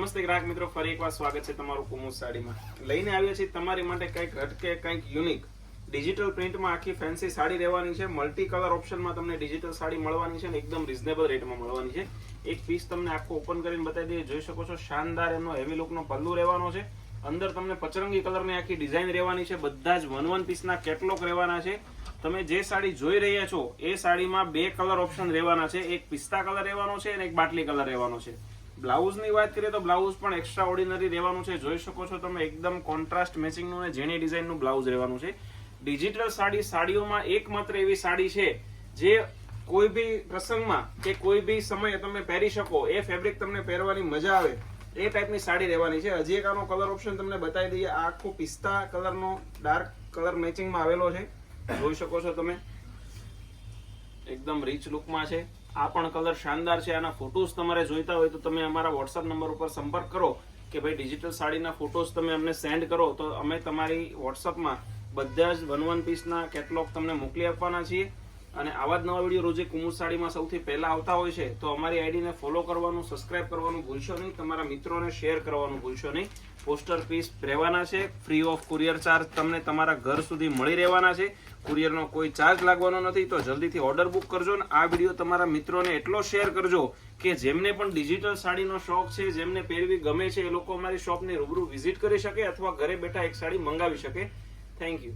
નમસ્તે ગ્રાહક મિત્રો, ફરી એકવાર સ્વાગત છે તમારું કુમુસ સાડીમાં. લઈને આવ્યા છીએ તમારી માટે કંઈક હટકે, કંઈક યુનિક ડિજિટલ પ્રિન્ટમાં આખી ફેન્સી સાડી રહેવાની છે. મલ્ટી કલર ઓપ્શનમાં તમને ડિજિટલ સાડી મળવાની છે અને એકદમ રિઝનેબલ રેટમાં મળવાની છે. એક પીસ તમને આખો ઓપન કરીને બતાવી દઈએ. જોઈ શકો છો, શાનદાર એમનો હેવી લુકનો પલ્લુ રહેવાનો છે. અંદર તમને પચરંગી કલરની આખી ડિઝાઇન રહેવાની છે. બધા જ વન પીસના કેટલોગ રહેવાના છે. તમે જે સાડી જોઈ રહ્યા છો એ સાડીમાં બે કલર ઓપ્શન રહેવાના છે. એક પિસ્તા કલર રહેવાનો છે અને એક બાટલી કલર રહેવાનો છે. બ્લાઉઝની વાત કરીએ તો બ્લાઉઝ પણ એક્સ્ટ્રા ઓર્ડિનરી રહેવાનું છે. જોઈ શકો છો તમે, એકદમ કોન્ટ્રાસ્ટ મેચિંગનું અને ઝીણી ડિઝાઇનનું બ્લાઉઝ રહેવાનું છે. ડિજિટલ સાડીઓમાં એકમાત્ર એવી સાડી છે જે કોઈ બી પ્રસંગમાં કે કોઈ બી સમયે તમે પહેરી શકો, એ ફેબ્રિક તમને પહેરવાની મજા આવે એ ટાઈપની સાડી રહેવાની છે. હજી એક આનો કલર ઓપ્શન તમને બતાવી દઈએ. આ આખો પિસ્તા કલરનો ડાર્ક કલર મેચિંગમાં આવેલો છે. જોઈ શકો છો તમે, એકદમ રીચ લુકમાં છે. આ પણ કલર શાનદાર છે. આના ફોટોસ તમારે જોઈતા હોય તો તમે અમારા વોટ્સઅપ નંબર ઉપર સંપર્ક કરો કે ભાઈ ડિજિટલ સાડીના ફોટોસ તમે અમને સેન્ડ કરો, તો અમે તમારી વોટ્સઅપમાં બધા જ વન પીસના કેટલોગ તમને મોકલી આપવાના છીએ. અને આવા જ નવા વિડીયો રોજે કુમુસ સાડીમાં સૌથી પહેલા આવતા હોય છે તો અમારી આઈડીને ફોલો કરવાનું, સબસ્ક્રાઇબ કરવાનું ભૂલશો નહીં. તમારા મિત્રોને શેર કરવાનું ભૂલશો નહીં. પોસ્ટર પીસ રહેવાના છે. ફ્રી ઓફ કુરિયર ચાર્જ તમને તમારા ઘર સુધી મળી રહેવાના છે. કુરિયરનો કોઈ ચાર્જ લાગવાનો નથી. તો જલ્દીથી ઓર્ડર બુક કરજો અને આ વિડીયો તમારા મિત્રોને એટલો શેર કરજો કે જેમને પણ ડિજિટલ સાડીનો શોખ છે, જેમને પહેરવી ગમે છે, એ લોકો અમારી શોપને રૂબરૂ વિઝિટ કરી શકે અથવા ઘરે બેઠા એક સાડી મંગાવી શકે. Thank you.